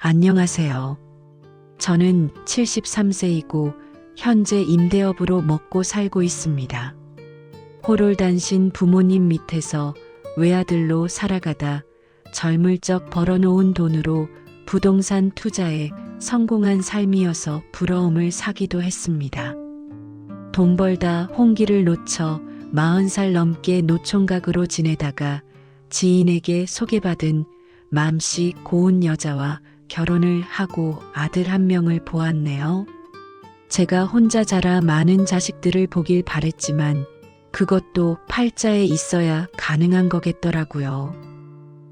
안녕하세요. 저는 73세이고 현재 임대업으로 먹고 살고 있습니다. 호롤단신 부모님 밑에서 외아들로 살아가다 젊을 적 벌어놓은 돈으로 부동산 투자에 성공한 삶이어서 부러움을 사기도 했습니다. 돈 벌다 홍기를 놓쳐 40살 넘게 노총각으로 지내다가 지인에게 소개받은 맘씨 고운 여자와 결혼을 하고 아들 한 명을 보았네요. 제가 혼자 자라 많은 자식들을 보길 바랬지만 그것도 팔자에 있어야 가능한 거겠더라고요.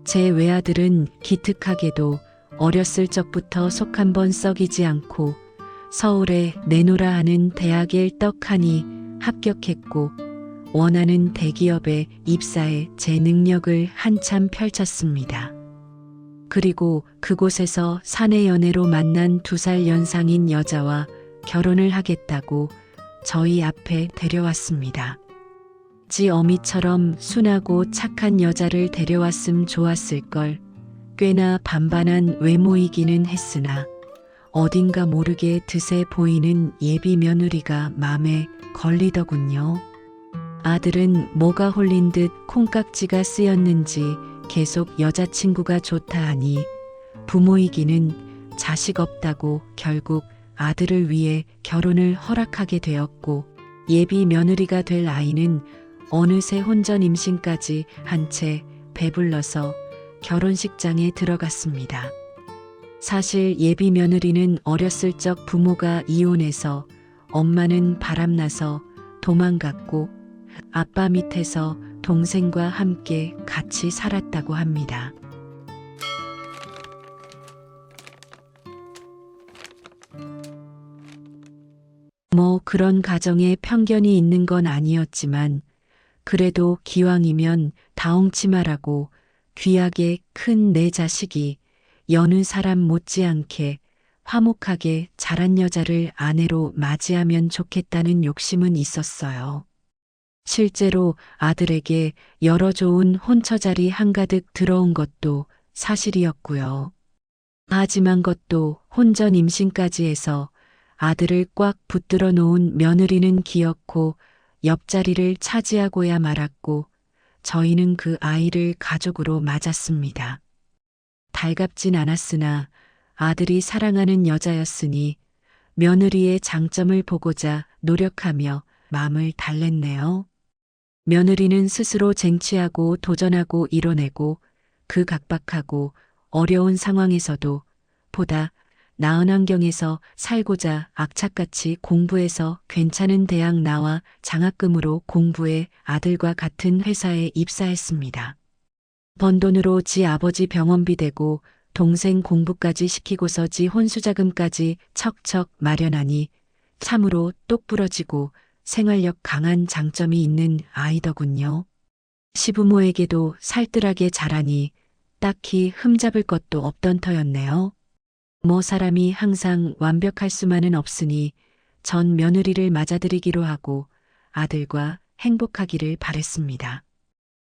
제 외아들은 기특하게도 어렸을 적부터 속 한번 썩이지 않고 서울에 내노라 하는 대학에 떡하니 합격했고 원하는 대기업에 입사해 제 능력을 한참 펼쳤습니다. 그리고 그곳에서 사내 연애로 만난 2살 연상인 여자와 결혼을 하겠다고 저희 앞에 데려왔습니다. 지 어미처럼 순하고 착한 여자를 데려왔음 좋았을걸. 꽤나 반반한 외모이기는 했으나 어딘가 모르게 드세 보이는 예비 며느리가 맘에 걸리더군요. 아들은 뭐가 홀린 듯 콩깍지가 쓰였는지 계속 여자친구가 좋다 하니 부모이기는 자식 없다고 결국 아들을 위해 결혼을 허락하게 되었고 예비 며느리가 될 아이는 어느새 혼전 임신까지 한 채 배불러서 결혼식장에 들어갔습니다. 사실 예비 며느리는 어렸을 적 부모가 이혼해서 엄마는 바람나서 도망갔고 아빠 밑에서 동생과 함께 같이 살았다고 합니다. 뭐 그런 가정에 편견이 있는 건 아니었지만 그래도 기왕이면 다홍치마라고 귀하게 큰 내 자식이 여느 사람 못지않게 화목하게 자란 여자를 아내로 맞이하면 좋겠다는 욕심은 있었어요. 실제로 아들에게 여러 좋은 혼처자리 한가득 들어온 것도 사실이었고요. 하지만 것도 혼전 임신까지 해서 아들을 꽉 붙들어 놓은 며느리는 기어코 옆자리를 차지하고야 말았고 저희는 그 아이를 가족으로 맞았습니다. 달갑진 않았으나 아들이 사랑하는 여자였으니 며느리의 장점을 보고자 노력하며 마음을 달랬네요. 며느리는 스스로 쟁취하고 도전하고 이뤄내고 그 각박하고 어려운 상황에서도 보다 나은 환경에서 살고자 악착같이 공부해서 괜찮은 대학 나와 장학금으로 공부해 아들과 같은 회사에 입사했습니다. 번 돈으로 지 아버지 병원비 대고 동생 공부까지 시키고서 지 혼수자금까지 척척 마련하니 참으로 똑부러지고 생활력 강한 장점이 있는 아이더군요. 시부모에게도 살뜰하게 자라니 딱히 흠잡을 것도 없던 터였네요. 뭐 사람이 항상 완벽할 수만은 없으니 전 며느리를 맞아들이기로 하고 아들과 행복하기를 바랬습니다.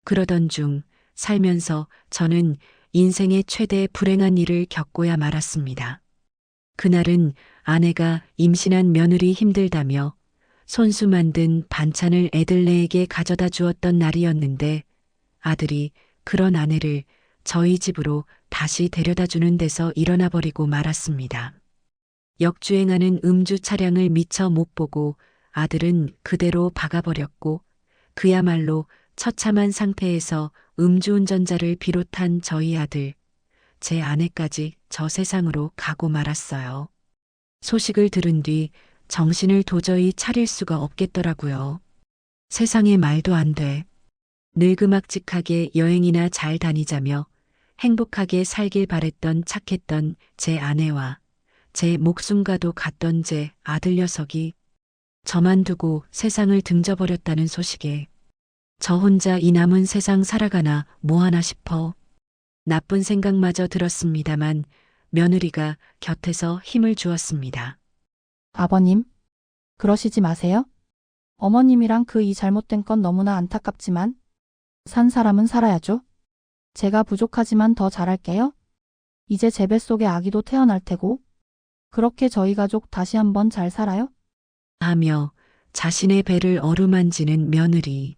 그러던 중 살면서 저는 인생의 최대 불행한 일을 겪고야 말았습니다. 그날은 아내가 임신한 며느리 힘들다며 손수 만든 반찬을 애들네에게 가져다 주었던 날이었는데 아들이 그런 아내를 저희 집으로 다시 데려다 주는 데서 일어나 버리고 말았습니다. 역주행하는 음주 차량을 미처 못 보고 아들은 그대로 박아버렸고 그야말로 처참한 상태에서 음주운전자를 비롯한 저희 아들, 제 아내까지 저 세상으로 가고 말았어요. 소식을 들은 뒤 정신을 도저히 차릴 수가 없겠더라고요. 세상에 말도 안 돼. 늘그막직하게 여행이나 잘 다니자며 행복하게 살길 바랬던 착했던 제 아내와 제 목숨과도 같던 제 아들 녀석이 저만 두고 세상을 등져버렸다는 소식에 저 혼자 이 남은 세상 살아가나 뭐하나 싶어 나쁜 생각마저 들었습니다만 며느리가 곁에서 힘을 주었습니다. 아버님, 그러시지 마세요. 어머님이랑 그 이 잘못된 건 너무나 안타깝지만 산 사람은 살아야죠. 제가 부족하지만 더 잘할게요. 이제 제 뱃속에 아기도 태어날 테고, 그렇게 저희 가족 다시 한번 잘 살아요? 하며 자신의 배를 어루만지는 며느리.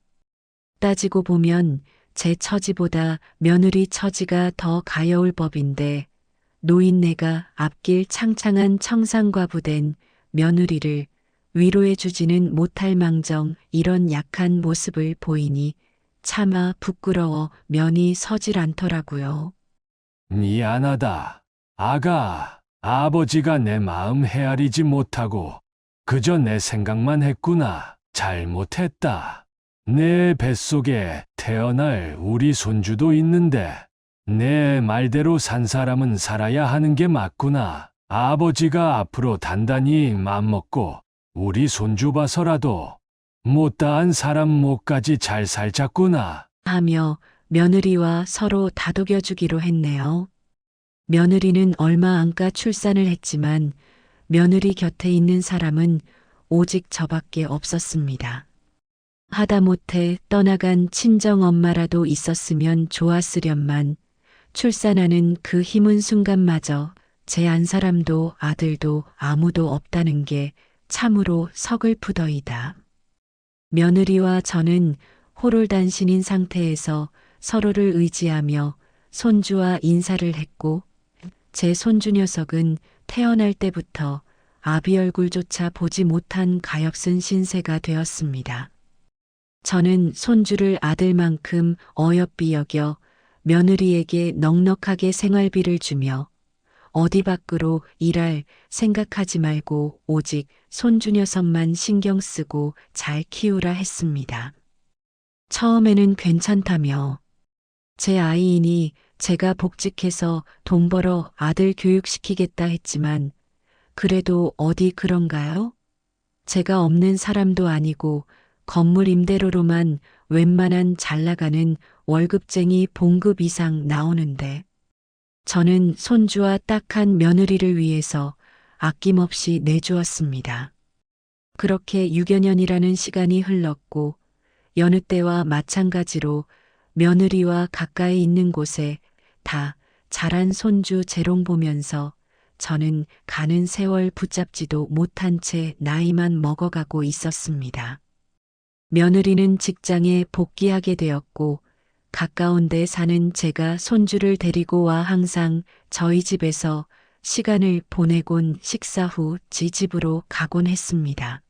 따지고 보면 제 처지보다 며느리 처지가 더 가여울 법인데 노인네가 앞길 창창한 청산과부된 며느리를 위로해주지는 못할 망정 이런 약한 모습을 보이니 차마 부끄러워 면이 서질 않더라고요. 미안하다. 아가, 아버지가 내 마음 헤아리지 못하고 그저 내 생각만 했구나. 잘못했다. 내 뱃속에 태어날 우리 손주도 있는데 내 말대로 산 사람은 살아야 하는 게 맞구나. 아버지가 앞으로 단단히 맘먹고 우리 손주 봐서라도 못다한 사람 목까지 잘 살자꾸나. 하며 며느리와 서로 다독여주기로 했네요. 며느리는 얼마 안가 출산을 했지만 며느리 곁에 있는 사람은 오직 저밖에 없었습니다. 하다못해 떠나간 친정엄마라도 있었으면 좋았으련만 출산하는 그 힘은 순간마저 제 안 사람도 아들도 아무도 없다는 게 참으로 서글프더이다. 며느리와 저는 호롤단신인 상태에서 서로를 의지하며 손주와 인사를 했고 제 손주 녀석은 태어날 때부터 아비 얼굴조차 보지 못한 가엾은 신세가 되었습니다. 저는 손주를 아들만큼 어여삐 여겨 며느리에게 넉넉하게 생활비를 주며 어디 밖으로 일할 생각하지 말고 오직 손주 녀석만 신경 쓰고 잘 키우라 했습니다. 처음에는 괜찮다며 제 아이이니 제가 복직해서 돈 벌어 아들 교육시키겠다 했지만 그래도 어디 그런가요? 제가 없는 사람도 아니고 건물 임대료로만 웬만한 잘나가는 월급쟁이 봉급 이상 나오는데 저는 손주와 딱한 며느리를 위해서 아낌없이 내주었습니다. 그렇게 6여 년이라는 시간이 흘렀고 여느 때와 마찬가지로 며느리와 가까이 있는 곳에 다 자란 손주 재롱 보면서 저는 가는 세월 붙잡지도 못한 채 나이만 먹어가고 있었습니다. 며느리는 직장에 복귀하게 되었고 가까운 데 사는 제가 손주를 데리고 와 항상 저희 집에서 시간을 보내곤 식사 후 지 집으로 가곤 했습니다.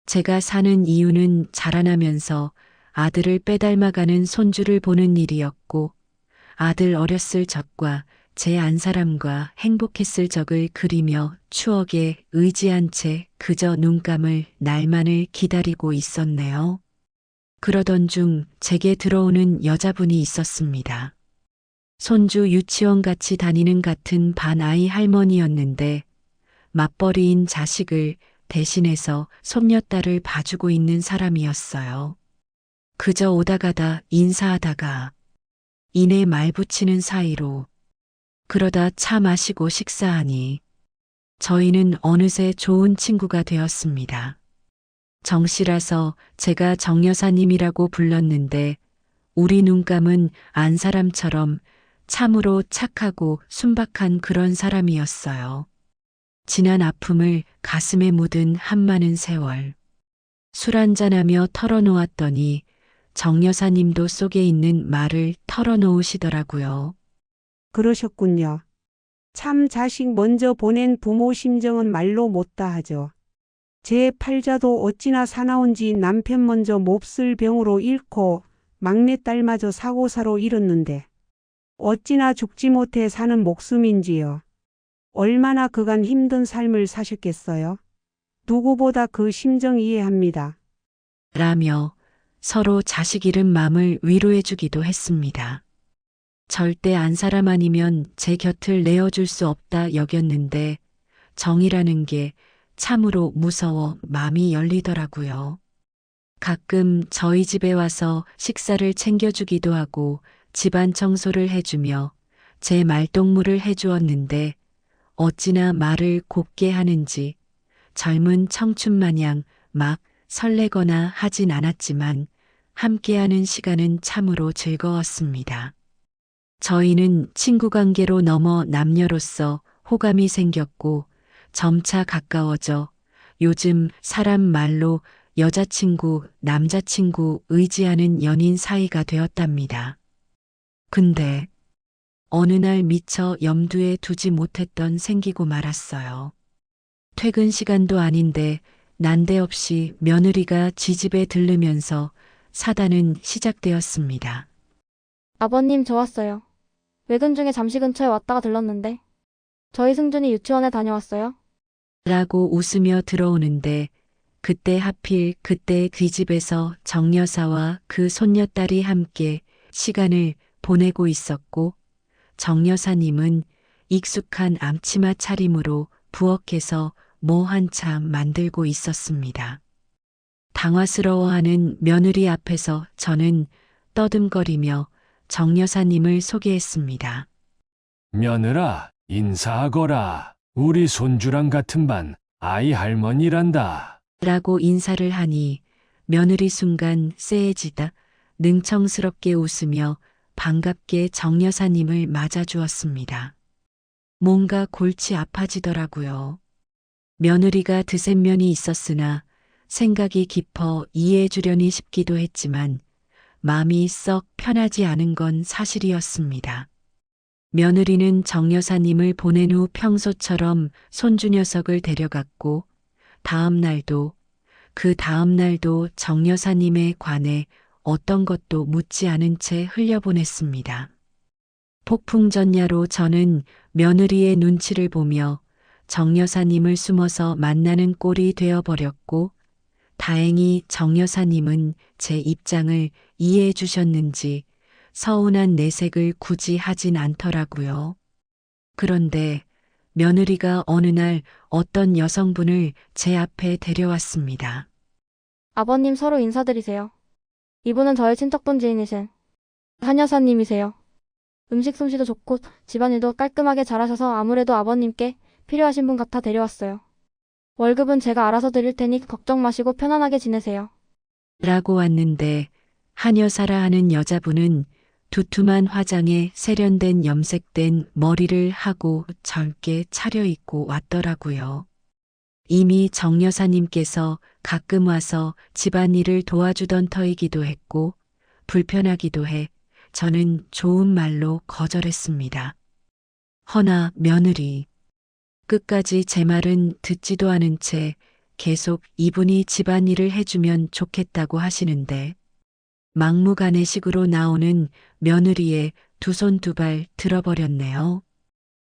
제가 사는 이유는 자라나면서 아들을 빼닮아가는 손주를 보는 일이었고 아들 어렸을 적과 제 안사람과 행복했을 적을 그리며 추억에 의지한 채 그저 눈감을 날만을 기다리고 있었네요. 그러던 중 제게 들어오는 여자분이 있었습니다. 손주 유치원 같이 다니는 같은 반아이 할머니였는데 맞벌이인 자식을 대신해서 손녀딸을 봐주고 있는 사람이었어요. 그저 오다 가다 인사하다가 이내 말 붙이는 사이로 그러다 차 마시고 식사하니 저희는 어느새 좋은 친구가 되었습니다. 정씨라서 제가 정여사님이라고 불렀는데 우리 눈감은 안 사람처럼 참으로 착하고 순박한 그런 사람이었어요. 지난 아픔을 가슴에 묻은 한많은 세월. 술 한잔하며 털어놓았더니 정여사님도 속에 있는 말을 털어놓으시더라고요. 그러셨군요. 참 자식 먼저 보낸 부모 심정은 말로 못다 하죠. 제 팔자도 어찌나 사나운지 남편 먼저 몹쓸 병으로 잃고 막내딸마저 사고사로 잃었는데 어찌나 죽지 못해 사는 목숨인지요. 얼마나 그간 힘든 삶을 사셨겠어요. 누구보다 그 심정 이해합니다. 라며 서로 자식 잃은 맘을 위로해 주기도 했습니다. 절대 안 사람 아니면 제 곁을 내어줄 수 없다 여겼는데 정이라는 게 참으로 무서워 마음이 열리더라고요. 가끔 저희 집에 와서 식사를 챙겨주기도 하고 집안 청소를 해주며 제 말동무를 해주었는데 어찌나 말을 곱게 하는지 젊은 청춘 마냥 막 설레거나 하진 않았지만 함께하는 시간은 참으로 즐거웠습니다. 저희는 친구 관계로 넘어 남녀로서 호감이 생겼고 점차 가까워져 요즘 사람 말로 여자친구, 남자친구 의지하는 연인 사이가 되었답니다. 근데 어느 날 미처 염두에 두지 못했던 생기고 말았어요. 퇴근 시간도 아닌데 난데없이 며느리가 지집에 들르면서 사단은 시작되었습니다. 아버님, 저 왔어요. 외근 중에 잠시 근처에 왔다가 들렀는데 저희 승준이 유치원에 다녀왔어요. 라고 웃으며 들어오는데 그때 하필 그때 그 집에서 정 여사와 그 손녀딸이 함께 시간을 보내고 있었고 정 여사님은 익숙한 앞치마 차림으로 부엌에서 뭐 한참 만들고 있었습니다. 당황스러워하는 며느리 앞에서 저는 떠듬거리며 정 여사님을 소개했습니다. 며느라, 인사하거라. 우리 손주랑 같은 반 아이 할머니란다. 라고 인사를 하니 며느리 순간 쎄해지다 능청스럽게 웃으며 반갑게 정 여사님을 맞아주었습니다. 뭔가 골치 아파지더라고요. 며느리가 드센 면이 있었으나 생각이 깊어 이해해 주려니 싶기도 했지만 마음이 썩 편하지 않은 건 사실이었습니다. 며느리는 정 여사님을 보낸 후 평소처럼 손주 녀석을 데려갔고 그 다음 날도 정 여사님에 관해 어떤 것도 묻지 않은 채 흘려보냈습니다. 폭풍전야로 저는 며느리의 눈치를 보며 정 여사님을 숨어서 만나는 꼴이 되어버렸고 다행히 정 여사님은 제 입장을 이해해 주셨는지 서운한 내색을 굳이 하진 않더라고요. 그런데 며느리가 어느 날 어떤 여성분을 제 앞에 데려왔습니다. 아버님, 서로 인사드리세요. 이분은 저의 친척분 지인이신 한 여사님이세요. 음식 솜씨도 좋고 집안일도 깔끔하게 잘하셔서 아무래도 아버님께 필요하신 분 같아 데려왔어요. 월급은 제가 알아서 드릴 테니 걱정 마시고 편안하게 지내세요. 라고 왔는데 한 여사라 하는 여자분은 두툼한 화장에 세련된 염색된 머리를 하고 젊게 차려입고 왔더라고요. 이미 정 여사님께서 가끔 와서 집안일을 도와주던 터이기도 했고 불편하기도 해 저는 좋은 말로 거절했습니다. 허나 며느리 끝까지 제 말은 듣지도 않은 채 계속 이분이 집안일을 해주면 좋겠다고 하시는데 막무가내식으로 나오는 며느리의 두 손 두 발 들어버렸네요.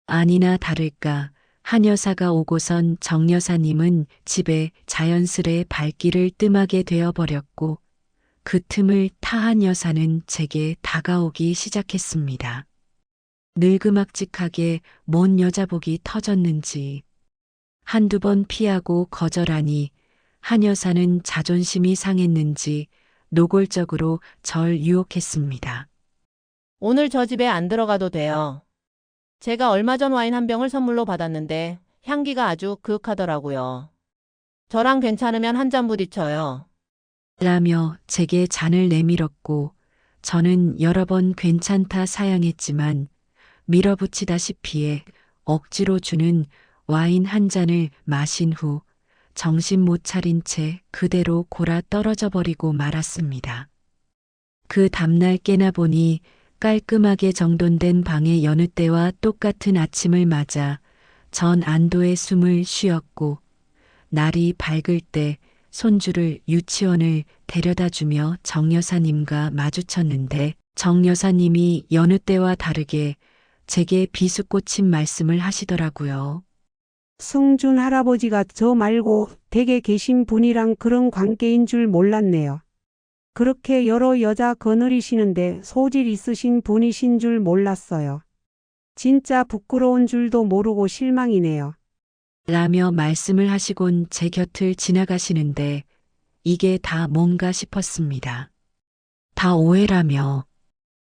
아니나 다를까 한 여사가 오고선 정 여사님은 집에 자연스레 발길을 뜸하게 되어버렸고 그 틈을 타 한 여사는 제게 다가오기 시작했습니다. 늙음악직하게 뭔 여자복이 터졌는지 한두 번 피하고 거절하니 한 여사는 자존심이 상했는지 노골적으로 절 유혹했습니다. 오늘 저 집에 안 들어가도 돼요. 제가 얼마 전 와인 한 병을 선물로 받았는데 향기가 아주 그윽하더라고요. 저랑 괜찮으면 한 잔 부딪혀요. 라며 제게 잔을 내밀었고 저는 여러 번 괜찮다 사양했지만 밀어붙이다시피 해 억지로 주는 와인 한 잔을 마신 후 정신 못 차린 채 그대로 골아 떨어져 버리고 말았습니다. 그 다음날 깨나 보니 깔끔하게 정돈된 방의 여느 때와 똑같은 아침을 맞아 전 안도의 숨을 쉬었고 날이 밝을 때 손주를 유치원을 데려다주며 정 여사님과 마주쳤는데 정 여사님이 여느 때와 다르게 제게 비수꽂힌 말씀을 하시더라고요. 승준 할아버지가 저 말고 댁에 계신 분이랑 그런 관계인 줄 몰랐네요. 그렇게 여러 여자 거느리시는데 소질 있으신 분이신 줄 몰랐어요. 진짜 부끄러운 줄도 모르고 실망이네요. 라며 말씀을 하시곤 제 곁을 지나가시는데 이게 다 뭔가 싶었습니다. 다 오해라며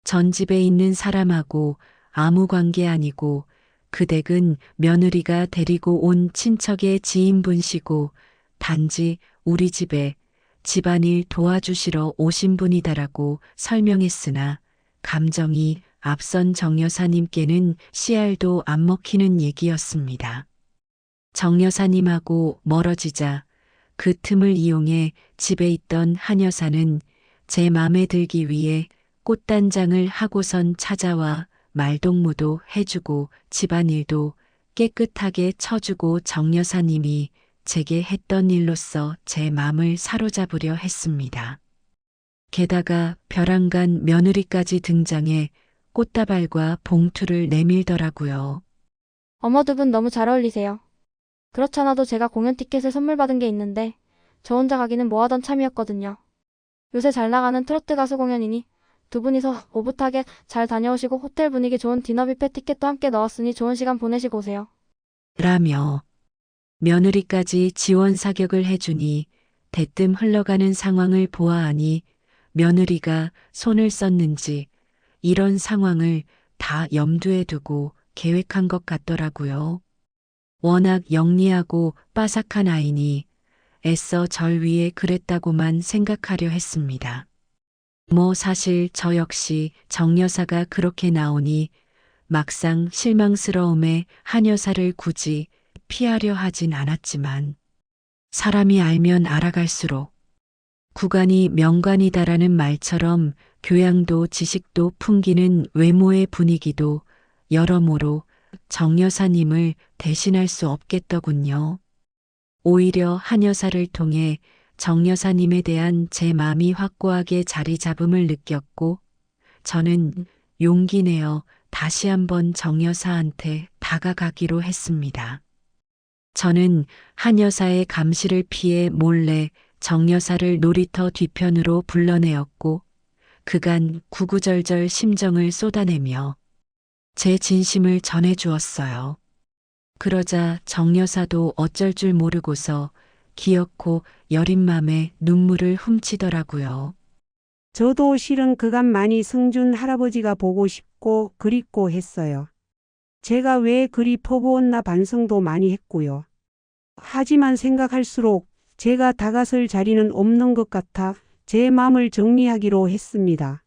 전 집에 있는 사람하고 아무 관계 아니고 그 댁은 며느리가 데리고 온 친척의 지인분시고 단지 우리 집에 집안일 도와주시러 오신 분이다라고 설명했으나 감정이 앞선 정 여사님께는 씨알도 안 먹히는 얘기였습니다. 정 여사님하고 멀어지자 그 틈을 이용해 집에 있던 한 여사는 제 맘에 들기 위해 꽃단장을 하고선 찾아와 말동무도 해주고 집안일도 깨끗하게 쳐주고 정 여사님이 제게 했던 일로써 제 맘을 사로잡으려 했습니다. 게다가 벼랑간 며느리까지 등장해 꽃다발과 봉투를 내밀더라고요. 어머 두 분 너무 잘 어울리세요. 그렇잖아도 제가 공연 티켓을 선물 받은 게 있는데 저 혼자 가기는 뭐하던 참이었거든요. 요새 잘 나가는 트로트 가수 공연이니 두 분이서 오붓하게 잘 다녀오시고 호텔 분위기 좋은 디너 뷔페 티켓도 함께 넣었으니 좋은 시간 보내시고 오세요. 라며 며느리까지 지원 사격을 해주니 대뜸 흘러가는 상황을 보아하니 며느리가 손을 썼는지 이런 상황을 다 염두에 두고 계획한 것 같더라고요. 워낙 영리하고 빠삭한 아이니 애써 절 위해 그랬다고만 생각하려 했습니다. 뭐 사실 저 역시 정 여사가 그렇게 나오니 막상 실망스러움에 한 여사를 굳이 피하려 하진 않았지만 사람이 알면 알아갈수록 구간이 명관이다라는 말처럼 교양도 지식도 풍기는 외모의 분위기도 여러모로 정 여사님을 대신할 수 없겠더군요. 오히려 한 여사를 통해 정 여사님에 대한 제 마음이 확고하게 자리 잡음을 느꼈고 저는 용기 내어 다시 한번 정 여사한테 다가가기로 했습니다. 저는 한 여사의 감시를 피해 몰래 정 여사를 놀이터 뒤편으로 불러내었고 그간 구구절절 심정을 쏟아내며 제 진심을 전해주었어요. 그러자 정 여사도 어쩔 줄 모르고서 기어코 여린 맘에 눈물을 훔치더라고요. 저도 실은 그간 많이 승준 할아버지가 보고 싶고 그립고 했어요. 제가 왜 그리 퍼부었나 반성도 많이 했고요. 하지만 생각할수록 제가 다가설 자리는 없는 것 같아 제 마음을 정리하기로 했습니다.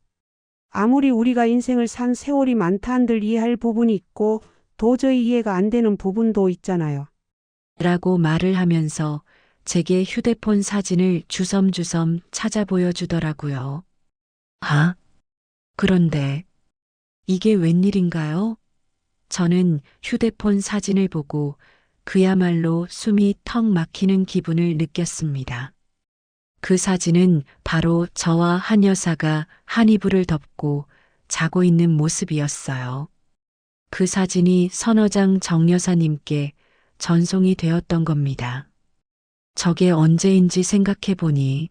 아무리 우리가 인생을 산 세월이 많다 한들 이해할 부분이 있고 도저히 이해가 안 되는 부분도 있잖아요. 라고 말을 하면서 제게 휴대폰 사진을 주섬주섬 찾아 보여주더라고요. 아, 그런데 이게 웬일인가요? 저는 휴대폰 사진을 보고 그야말로 숨이 턱 막히는 기분을 느꼈습니다. 그 사진은 바로 저와 한 여사가 한 이불을 덮고 자고 있는 모습이었어요. 그 사진이 선어장 정 여사님께 전송이 되었던 겁니다. 저게 언제인지 생각해 보니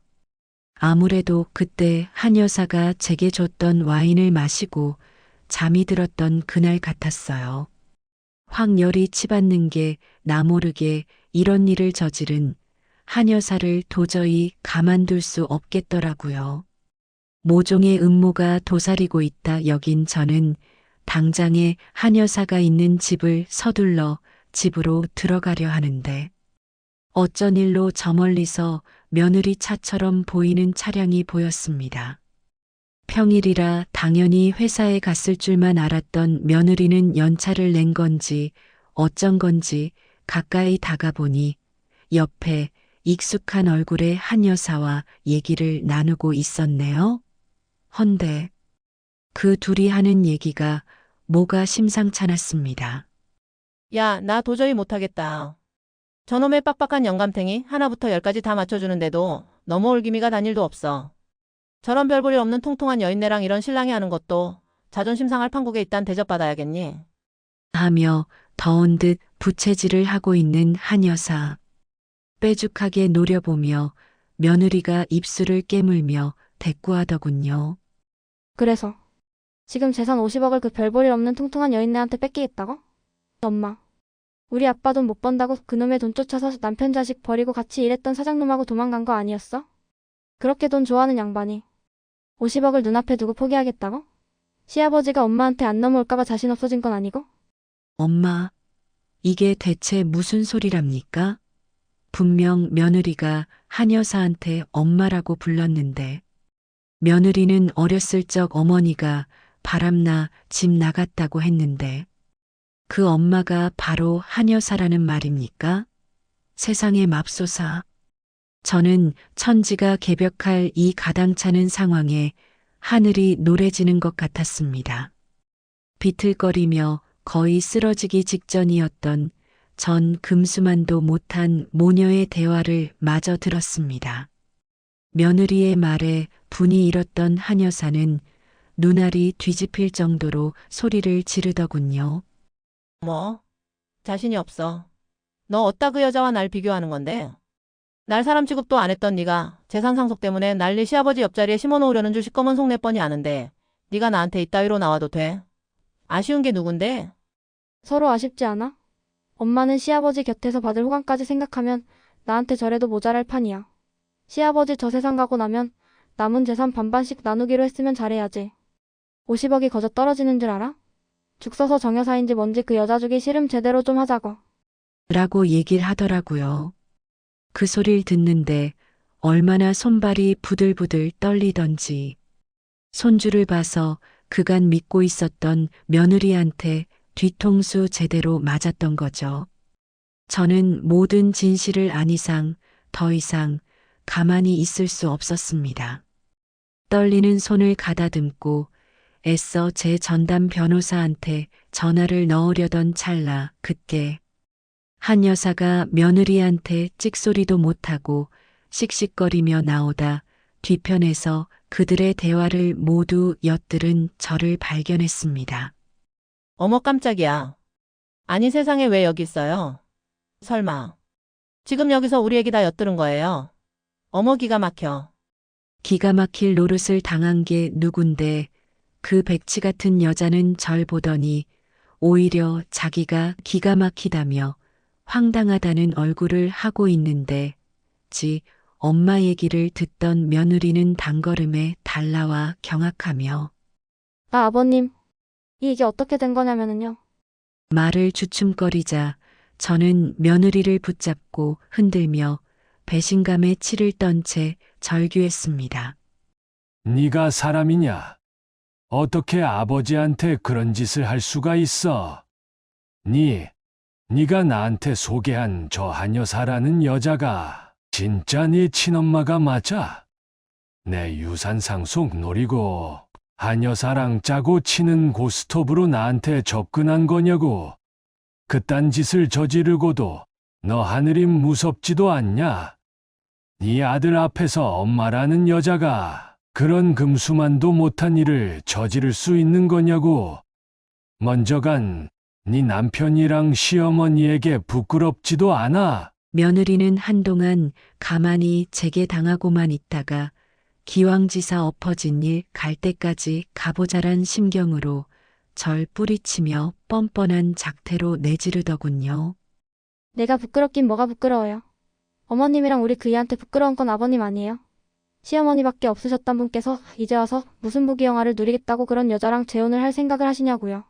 아무래도 그때 한 여사가 제게 줬던 와인을 마시고 잠이 들었던 그날 같았어요. 황열이 치받는 게 나 모르게 이런 일을 저지른 한 여사를 도저히 가만둘 수 없겠더라고요. 모종의 음모가 도사리고 있다 여긴 저는 당장에 한 여사가 있는 집을 서둘러 집으로 들어가려 하는데 어쩐 일로 저 멀리서 며느리 차처럼 보이는 차량이 보였습니다. 평일이라 당연히 회사에 갔을 줄만 알았던 며느리는 연차를 낸 건지 어쩐 건지 가까이 다가보니 옆에 익숙한 얼굴의 한 여사와 얘기를 나누고 있었네요. 헌데 그 둘이 하는 얘기가 뭐가 심상찮았습니다. 야, 나 도저히 못하겠다. 저놈의 빡빡한 영감탱이 하나부터 열까지 다 맞춰주는데도 너무 올기미가 단일도 없어. 저런 별볼일 없는 통통한 여인네랑 이런 신랑이 하는 것도 자존심 상할 판국에 일단 대접받아야겠니? 하며 더운 듯 부채질을 하고 있는 한 여사. 빼죽하게 노려보며 며느리가 입술을 깨물며 대꾸하더군요. 그래서 지금 재산 50억을 그 별볼일 없는 퉁퉁한 여인네한테 뺏기겠다고? 엄마. 우리 아빠 돈 못 번다고 그놈의 돈 쫓아서 남편 자식 버리고 같이 일했던 사장놈하고 도망간 거 아니었어? 그렇게 돈 좋아하는 양반이 50억을 눈앞에 두고 포기하겠다고? 시아버지가 엄마한테 안 넘어올까봐 자신 없어진 건 아니고? 엄마, 이게 대체 무슨 소리랍니까? 분명 며느리가 한 여사한테 엄마라고 불렀는데 며느리는 어렸을 적 어머니가 바람나 집 나갔다고 했는데 그 엄마가 바로 한여사라는 말입니까? 세상에 맙소사. 저는 천지가 개벽할 이 가당찮은 상황에 하늘이 노래지는 것 같았습니다. 비틀거리며 거의 쓰러지기 직전이었던 전 금수만도 못한 모녀의 대화를 마저 들었습니다. 며느리의 말에 분이 일었던 한여사는 눈알이 뒤집힐 정도로 소리를 지르더군요. 뭐? 자신이 없어. 너 어따 그 여자와 날 비교하는 건데? 날 사람 취급도 안 했던 네가 재산 상속 때문에 난리 시아버지 옆자리에 심어놓으려는 줄 시꺼먼 속내 뻔히 아는데 네가 나한테 이따위로 나와도 돼? 아쉬운 게 누군데? 서로 아쉽지 않아? 엄마는 시아버지 곁에서 받을 호감까지 생각하면 나한테 저래도 모자랄 판이야. 시아버지 저 세상 가고 나면 남은 재산 반반씩 나누기로 했으면 잘해야지. 50억이 거저 떨어지는 줄 알아? 죽 서서 정여사인지 뭔지 그 여자 주기 싫음 제대로 좀 하자고. 라고 얘기를 하더라고요. 그 소리를 듣는데 얼마나 손발이 부들부들 떨리던지. 손주를 봐서 그간 믿고 있었던 며느리한테 뒤통수 제대로 맞았던 거죠. 저는 모든 진실을 안 이상 더 이상 가만히 있을 수 없었습니다. 떨리는 손을 가다듬고 애써 제 전담 변호사한테 전화를 넣으려던 찰나 그때 한 여사가 며느리한테 찍소리도 못하고 씩씩거리며 나오다 뒤편에서 그들의 대화를 모두 엿들은 저를 발견했습니다. 어머 깜짝이야. 아니 세상에 왜 여기 있어요? 설마. 지금 여기서 우리 얘기 다 엿들은 거예요? 어머 기가 막혀. 기가 막힐 노릇을 당한 게 누군데 그 백치 같은 여자는 절 보더니 오히려 자기가 기가 막히다며 황당하다는 얼굴을 하고 있는데 지 엄마 얘기를 듣던 며느리는 단걸음에 달라와 경악하며 아버님. 이게 어떻게 된 거냐면요. 말을 주춤거리자 저는 며느리를 붙잡고 흔들며 배신감에 치를 떤 채 절규했습니다. 네가 사람이냐? 어떻게 아버지한테 그런 짓을 할 수가 있어? 네가 나한테 소개한 저 한여사라는 여자가 진짜 네 친엄마가 맞아? 내 유산 상속 노리고 한여사랑 짜고 치는 고스톱으로 나한테 접근한 거냐고. 그딴 짓을 저지르고도 너 하늘이 무섭지도 않냐? 네 아들 앞에서 엄마라는 여자가 그런 금수만도 못한 일을 저지를 수 있는 거냐고. 먼저 간 네 남편이랑 시어머니에게 부끄럽지도 않아? 며느리는 한동안 가만히 제게 당하고만 있다가 기왕지사 엎어진 일 갈 때까지 가보자란 심경으로 절 뿌리치며 뻔뻔한 작태로 내지르더군요. 내가 부끄럽긴 뭐가 부끄러워요. 어머님이랑 우리 그이한테 부끄러운 건 아버님 아니에요. 시어머니밖에 없으셨단 분께서 이제 와서 무슨 부귀영화를 누리겠다고 그런 여자랑 재혼을 할 생각을 하시냐고요.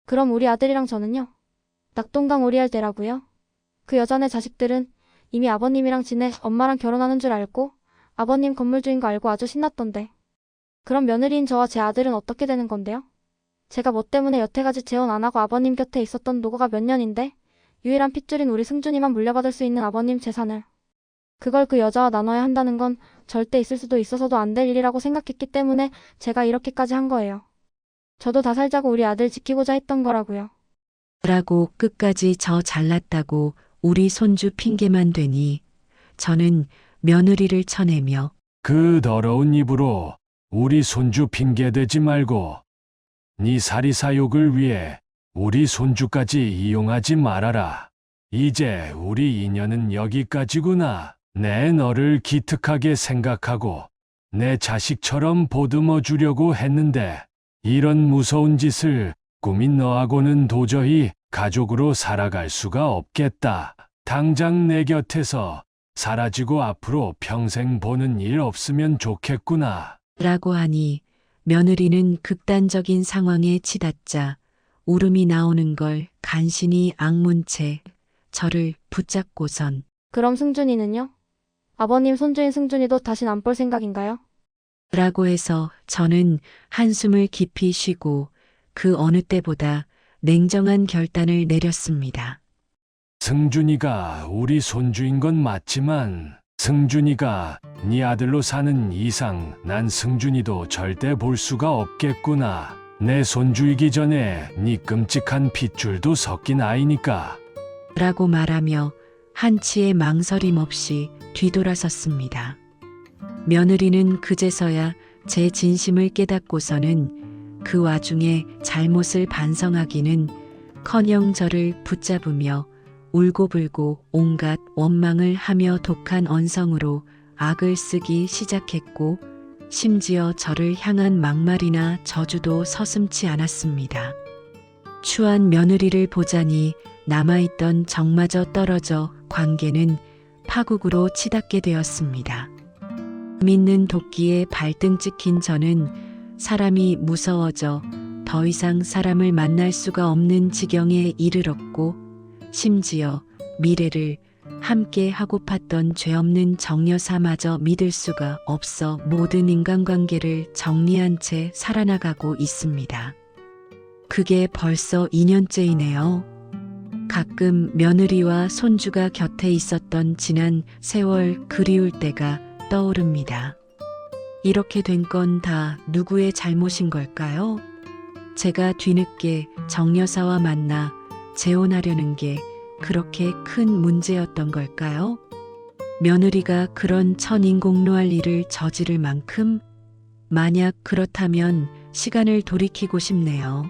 그럼 우리 아들이랑 저는요? 낙동강 오리할 때라고요. 그 여자네 자식들은 이미 아버님이랑 지내 엄마랑 결혼하는 줄 알고 아버님 건물주인 거 알고 아주 신났던데. 그럼 며느리인 저와 제 아들은 어떻게 되는 건데요? 제가 뭐 때문에 여태까지 재혼 안 하고 아버님 곁에 있었던 노고가 몇 년인데 유일한 핏줄인 우리 승준이만 물려받을 수 있는 아버님 재산을 그걸 그 여자와 나눠야 한다는 건 절대 있을 수도 있어서도 안 될 일이라고 생각했기 때문에 제가 이렇게까지 한 거예요. 저도 다 살자고 우리 아들 지키고자 했던 거라고요. 라고 끝까지 저 잘났다고 우리 손주 핑계만 대니 저는 며느리를 쳐내며 그 더러운 입으로 우리 손주 핑계대지 말고 네 사리사욕을 위해 우리 손주까지 이용하지 말아라. 이제 우리 인연은 여기까지구나. 내 너를 기특하게 생각하고 내 자식처럼 보듬어 주려고 했는데 이런 무서운 짓을 꾸민 너하고는 도저히 가족으로 살아갈 수가 없겠다. 당장 내 곁에서 사라지고 앞으로 평생 보는 일 없으면 좋겠구나. 라고 하니 며느리는 극단적인 상황에 치닫자 울음이 나오는 걸 간신히 악문 채 저를 붙잡고선 그럼 승준이는요? 아버님 손주인 승준이도 다신 안 볼 생각인가요? 라고 해서 저는 한숨을 깊이 쉬고 그 어느 때보다 냉정한 결단을 내렸습니다. 승준이가 우리 손주인 건 맞지만 승준이가 네 아들로 사는 이상 난 승준이도 절대 볼 수가 없겠구나. 내 손주이기 전에 네 끔찍한 핏줄도 섞인 아이니까. 라고 말하며 한치의 망설임 없이 뒤돌아섰습니다. 며느리는 그제서야 제 진심을 깨닫고서는 그 와중에 잘못을 반성하기는 커녕 저를 붙잡으며 울고불고 온갖 원망을 하며 독한 언성으로 악을 쓰기 시작했고 심지어 저를 향한 막말이나 저주도 서슴지 않았습니다. 추한 며느리를 보자니 남아있던 정마저 떨어져 관계는 파국으로 치닫게 되었습니다. 믿는 도끼에 발등 찍힌 저는 사람이 무서워져 더 이상 사람을 만날 수가 없는 지경에 이르렀고 심지어 미래를 함께 하고팠던 죄 없는 정여사마저 믿을 수가 없어 모든 인간관계를 정리한 채 살아나가고 있습니다. 그게 벌써 2년째이네요. 가끔 며느리와 손주가 곁에 있었던 지난 세월 그리울 때가 떠오릅니다. 이렇게 된 건 다 누구의 잘못인 걸까요? 제가 뒤늦게 정여사와 만나 재혼하려는 게 그렇게 큰 문제였던 걸까요? 며느리가 그런 천인공노할 일을 저지를 만큼? 만약 그렇다면 시간을 돌이키고 싶네요.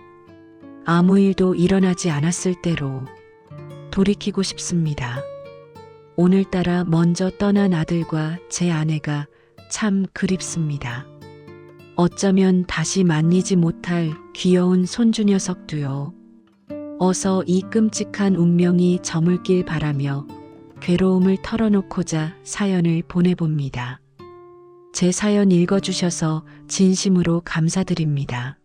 아무 일도 일어나지 않았을 때로 돌이키고 싶습니다. 오늘따라 먼저 떠난 아들과 제 아내가 참 그립습니다. 어쩌면 다시 만나지 못할 귀여운 손주 녀석도요. 어서 이 끔찍한 운명이 저물길 바라며 괴로움을 털어놓고자 사연을 보내봅니다. 제 사연 읽어주셔서 진심으로 감사드립니다.